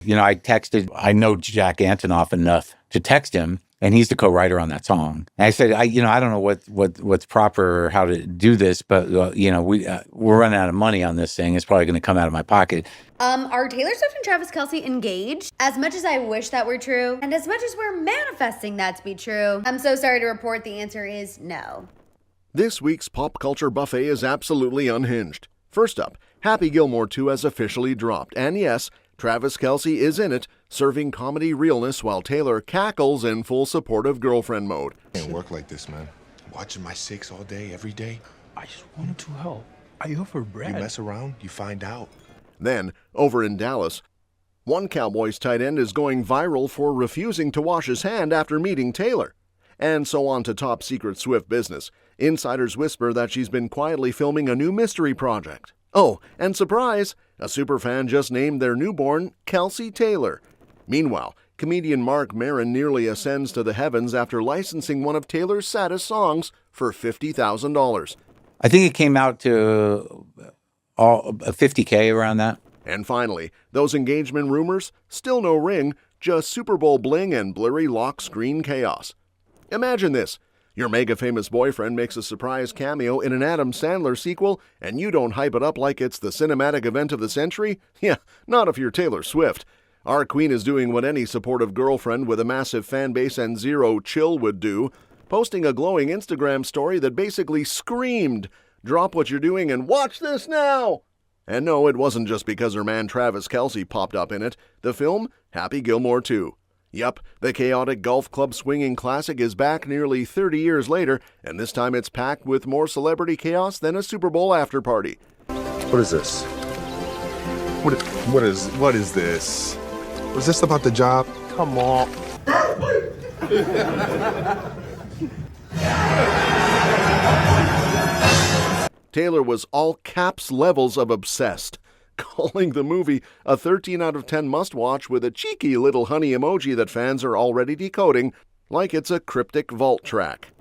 I know Jack Antonoff enough to text him, and he's the co-writer on that song. And I said, I don't know what's proper or how to do this, but we're running out of money on this thing. It's probably going to come out of my pocket. Are Taylor Swift and Travis Kelce engaged? As much as I wish that were true, and as much as we're manifesting that to be true, I'm so sorry to report the answer is no. This week's pop culture buffet is absolutely unhinged. First up, Happy Gilmore 2 has officially dropped, and yes, Travis Kelce is in it, serving comedy realness while Taylor cackles in full supportive girlfriend mode. Can't work like this, man. Watching my six all day, every day. I just wanted to help. I offer bread. You mess around, you find out. Then, over in Dallas, one Cowboys tight end is going viral for refusing to wash his hand after meeting Taylor. And so on to top secret Swift business. Insiders whisper that she's been quietly filming a new mystery project. Oh, and surprise, a superfan just named their newborn Kelce Taylor. Meanwhile, comedian Marc Maron nearly ascends to the heavens after licensing one of Taylor's saddest songs for $50,000. I think it came out to $50K around that. And finally, those engagement rumors, still no ring, just Super Bowl bling and blurry lock screen chaos. Imagine this. Your mega-famous boyfriend makes a surprise cameo in an Adam Sandler sequel, and you don't hype it up like it's the cinematic event of the century? Yeah, not if you're Taylor Swift. Our queen is doing what any supportive girlfriend with a massive fan base and zero chill would do, posting a glowing Instagram story that basically screamed, "Drop what you're doing and watch this now!" And no, it wasn't just because her man Travis Kelce popped up in it. The film, Happy Gilmore 2. Yup, the chaotic golf club swinging classic is back nearly 30 years later, and this time it's packed with more celebrity chaos than a Super Bowl after party. What is this? What is this? Was this about the job? Come on. Taylor was all caps levels of obsessed, calling the movie a 13 out of 10 must-watch with a cheeky little honey emoji that fans are already decoding like it's a cryptic vault track.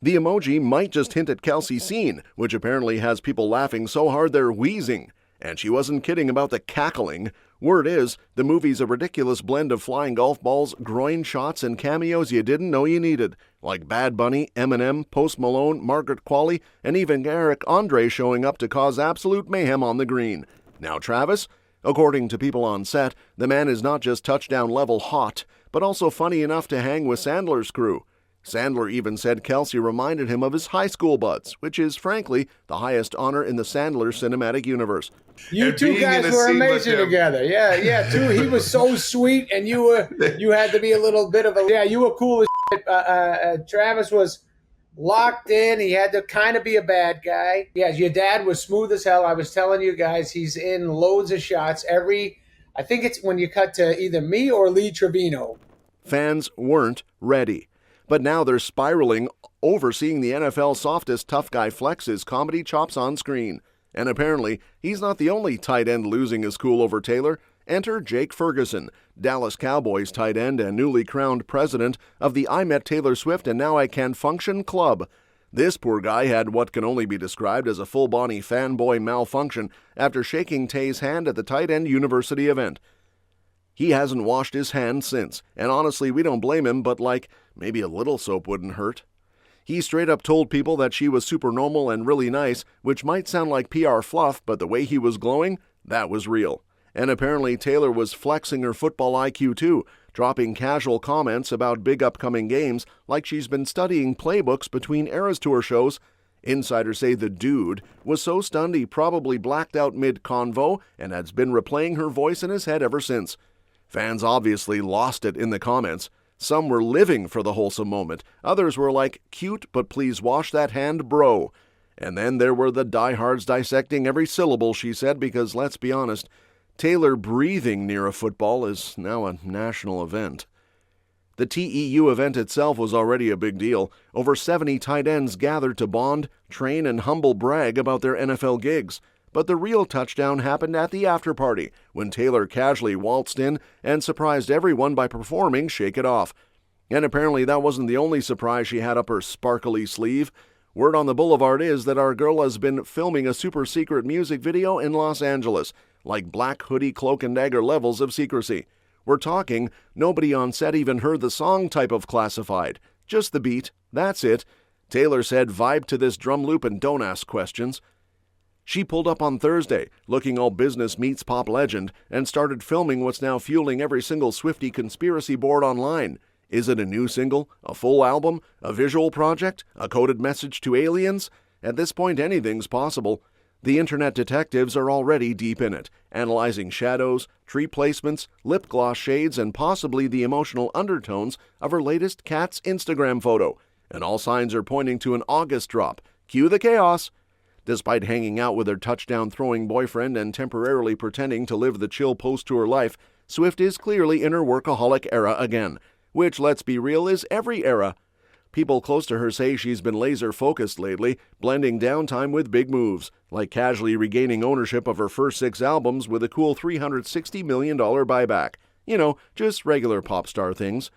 The emoji might just hint at Kelce's scene, which apparently has people laughing so hard they're wheezing. And she wasn't kidding about the cackling. Word is, the movie's a ridiculous blend of flying golf balls, groin shots, and cameos you didn't know you needed, like Bad Bunny, Eminem, Post Malone, Margaret Qualley, and even Eric Andre showing up to cause absolute mayhem on the green. Now Travis? According to people on set, the man is not just touchdown-level hot, but also funny enough to hang with Sandler's crew. Sandler even said Kelce reminded him of his high school buds, which is, frankly, the highest honor in the Sandler cinematic universe. You two guys were amazing together. Yeah, too. He was so sweet, and you had to be a little bit of a... Yeah, you were cool as shit. Travis was locked in. He had to kind of be a bad guy. Yeah, your dad was smooth as hell. I was telling you guys, he's in loads of shots. I think it's when you cut to either me or Lee Trevino. Fans weren't ready. But now they're spiraling over seeing the NFL's softest tough guy flex his comedy chops on screen. And apparently, he's not the only tight end losing his cool over Taylor. Enter Jake Ferguson, Dallas Cowboys tight end and newly crowned president of the I Met Taylor Swift and Now I Can Function Club. This poor guy had what can only be described as a full-body fanboy malfunction after shaking Tay's hand at the tight end university event. He hasn't washed his hands since, and honestly, we don't blame him, but maybe a little soap wouldn't hurt. He straight up told people that she was super normal and really nice, which might sound like PR fluff, but the way he was glowing, that was real. And apparently Taylor was flexing her football IQ too, dropping casual comments about big upcoming games like she's been studying playbooks between Eras Tour shows. Insiders say the dude was so stunned he probably blacked out mid-convo and has been replaying her voice in his head ever since. Fans obviously lost it in the comments. Some were living for the wholesome moment. Others were like, "Cute, but please wash that hand, bro." And then there were the diehards dissecting every syllable she said because, let's be honest, Taylor breathing near a football is now a national event. The TEU event itself was already a big deal. Over 70 tight ends gathered to bond, train, and humble brag about their NFL gigs. But the real touchdown happened at the after-party, when Taylor casually waltzed in and surprised everyone by performing Shake It Off. And apparently that wasn't the only surprise she had up her sparkly sleeve. Word on the boulevard is that our girl has been filming a super secret music video in Los Angeles, like black hoodie cloak and dagger levels of secrecy. We're talking, nobody on set even heard the song type of classified. Just the beat, that's it. Taylor said, vibe to this drum loop and don't ask questions. She pulled up on Thursday, looking all business meets pop legend, and started filming what's now fueling every single Swiftie conspiracy board online. Is it a new single, a full album, a visual project, a coded message to aliens? At this point, anything's possible. The internet detectives are already deep in it, analyzing shadows, tree placements, lip gloss shades, and possibly the emotional undertones of her latest cat's Instagram photo. And all signs are pointing to an August drop. Cue the chaos! Despite hanging out with her touchdown-throwing boyfriend and temporarily pretending to live the chill post-tour life, Swift is clearly in her workaholic era again. Which, let's be real, is every era. People close to her say she's been laser-focused lately, blending downtime with big moves, like casually regaining ownership of her first 6 albums with a cool $360 million buyback. You know, just regular pop star things.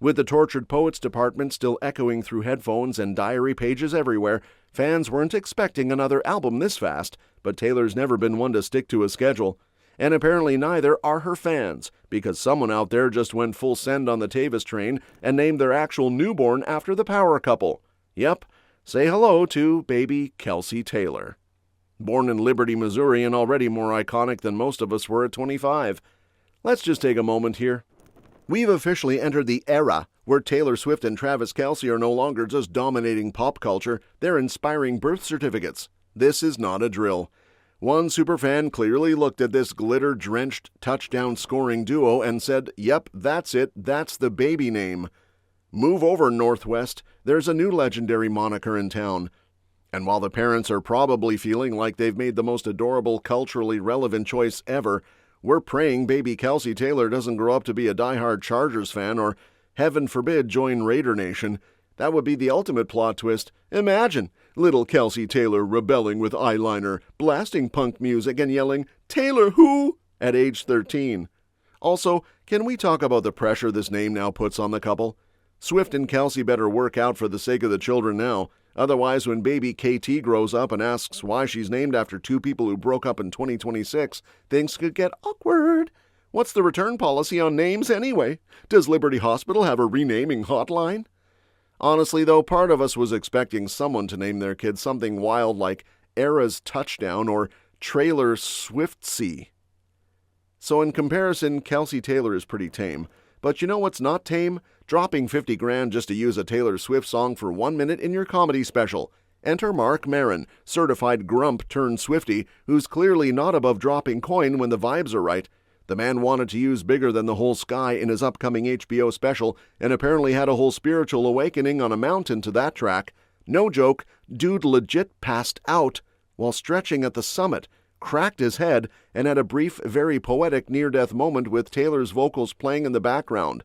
With the Tortured Poets department still echoing through headphones and diary pages everywhere, fans weren't expecting another album this fast, but Taylor's never been one to stick to a schedule. And apparently neither are her fans, because someone out there just went full send on the Tavis train and named their actual newborn after the power couple. Yep, say hello to baby Kelce Taylor. Born in Liberty, Missouri, and already more iconic than most of us were at 25. Let's just take a moment here. We've officially entered the era where Taylor Swift and Travis Kelce are no longer just dominating pop culture, they're inspiring birth certificates. This is not a drill. One superfan clearly looked at this glitter-drenched touchdown-scoring duo and said, yep, that's it, that's the baby name. Move over, Northwest, there's a new legendary moniker in town. And while the parents are probably feeling like they've made the most adorable, culturally relevant choice ever, we're praying baby Kelce Taylor doesn't grow up to be a diehard Chargers fan or, heaven forbid, join Raider Nation. That would be the ultimate plot twist. Imagine little Kelce Taylor rebelling with eyeliner, blasting punk music, and yelling, "Taylor who?" at age 13. Also, can we talk about the pressure this name now puts on the couple? Swift and Kelce better work out for the sake of the children now. Otherwise, when baby KT grows up and asks why she's named after 2 people who broke up in 2026, things could get awkward. What's the return policy on names anyway? Does Liberty Hospital have a renaming hotline? Honestly, though, part of us was expecting someone to name their kid something wild like Era's Touchdown or Trailer Swiftsy. So in comparison, Kelce Taylor is pretty tame. But you know what's not tame? Dropping $50,000 just to use a Taylor Swift song for 1 minute in your comedy special. Enter Marc Maron, certified grump turned Swiftie, who's clearly not above dropping coin when the vibes are right. The man wanted to use Bigger Than the Whole Sky in his upcoming HBO special and apparently had a whole spiritual awakening on a mountain to that track. No joke, dude legit passed out while stretching at the summit, cracked his head, and had a brief, very poetic near-death moment with Taylor's vocals playing in the background.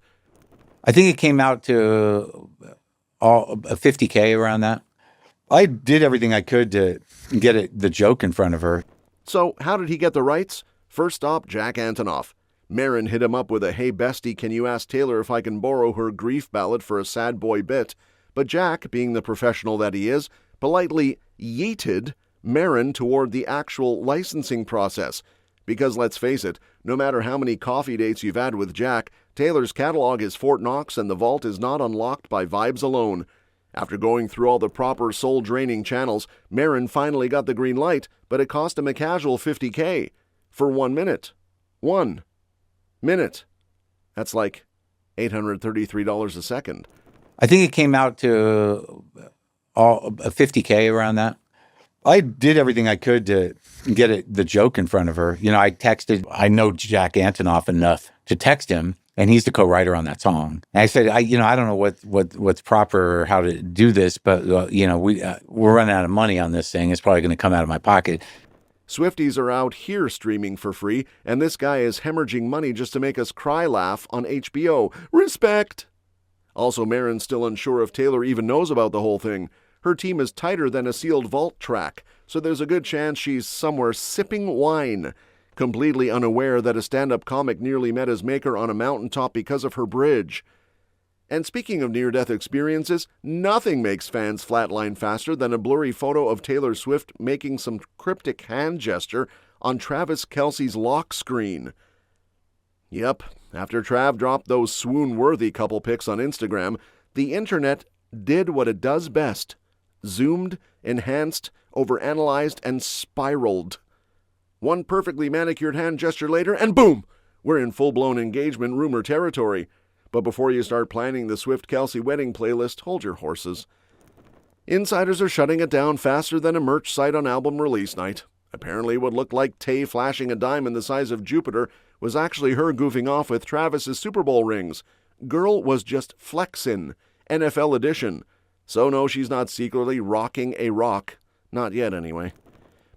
I think it came out to a $50K around that. I did everything I could to get the joke in front of her. So how did he get the rights? First stop, Jack Antonoff. Maron hit him up with a "Hey bestie, can you ask Taylor if I can borrow her grief ballad for a sad boy bit?" But Jack, being the professional that he is, politely yeeted Maron toward the actual licensing process. Because let's face it, no matter how many coffee dates you've had with Jack, Taylor's catalog is Fort Knox and the vault is not unlocked by vibes alone. After going through all the proper soul-draining channels, Maron finally got the green light, but it cost him a casual $50K. For 1 minute. 1 minute. That's like $833 a second. I think it came out to a $50K around that. I did everything I could to get the joke in front of her. You know, I know Jack Antonoff enough to text him, and he's the co-writer on that song. And I said, I don't know what's proper or how to do this, but we're running out of money on this thing. It's probably going to come out of my pocket. Swifties are out here streaming for free, and this guy is hemorrhaging money just to make us cry laugh on HBO. Respect! Also, Maron's still unsure if Taylor even knows about the whole thing. Her team is tighter than a sealed vault track, so there's a good chance she's somewhere sipping wine, completely unaware that a stand-up comic nearly met his maker on a mountaintop because of her bridge. And speaking of near-death experiences, nothing makes fans flatline faster than a blurry photo of Taylor Swift making some cryptic hand gesture on Travis Kelce's lock screen. Yep, after Trav dropped those swoon-worthy couple pics on Instagram, the internet did what it does best: zoomed, enhanced, overanalyzed, and spiraled. One perfectly manicured hand gesture later, and boom! We're in full-blown engagement rumor territory. But before you start planning the Swift-Kelce wedding playlist, hold your horses. Insiders are shutting it down faster than a merch site on album release night. Apparently what looked like Tay flashing a diamond the size of Jupiter was actually her goofing off with Travis's Super Bowl rings. Girl was just flexin', NFL edition. So no, she's not secretly rocking a rock. Not yet, anyway.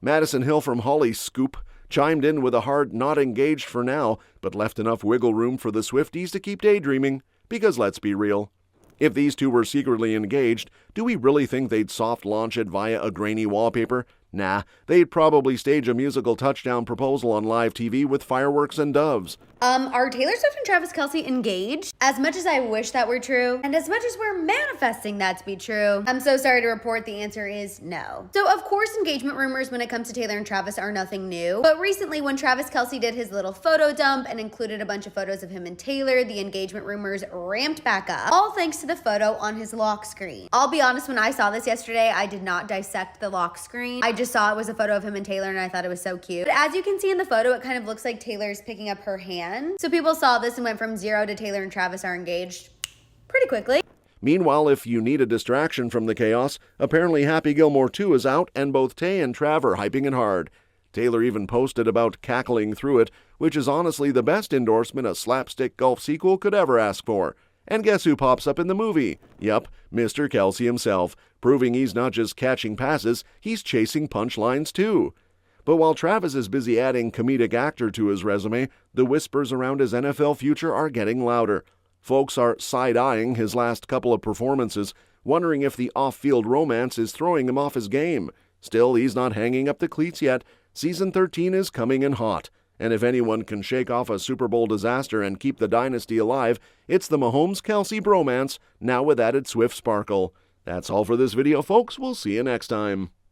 Madison Hill from Holly Scoop chimed in with a hard not engaged for now, but left enough wiggle room for the Swifties to keep daydreaming, because let's be real. If these two were secretly engaged, do we really think they'd soft launch it via a grainy wallpaper? Nah, they'd probably stage a musical touchdown proposal on live TV with fireworks and doves. Are Taylor Swift and Travis Kelce engaged? As much as I wish that were true, and as much as we're manifesting that to be true, I'm so sorry to report the answer is no. So of course engagement rumors when it comes to Taylor and Travis are nothing new, but recently when Travis Kelce did his little photo dump and included a bunch of photos of him and Taylor, the engagement rumors ramped back up, all thanks to the photo on his lock screen. I'll be honest, when I saw this yesterday, I did not dissect the lock screen. I just saw it was a photo of him and Taylor and I thought it was so cute. But as you can see in the photo, it kind of looks like Taylor's picking up her hand. So people saw this and went from 0 to Taylor and Travis are engaged pretty quickly. Meanwhile, if you need a distraction from the chaos, apparently Happy Gilmore 2 is out and both Tay and Trav are hyping it hard. Taylor even posted about cackling through it, which is honestly the best endorsement a slapstick golf sequel could ever ask for. And guess who pops up in the movie? Yup, Mr. Kelce himself, proving he's not just catching passes, he's chasing punchlines too. But while Travis is busy adding comedic actor to his resume, the whispers around his NFL future are getting louder. Folks are side-eyeing his last couple of performances, wondering if the off-field romance is throwing him off his game. Still, he's not hanging up the cleats yet. Season 13 is coming in hot. And if anyone can shake off a Super Bowl disaster and keep the dynasty alive, it's the Mahomes-Kelce bromance, now with added Swift sparkle. That's all for this video, folks. We'll see you next time.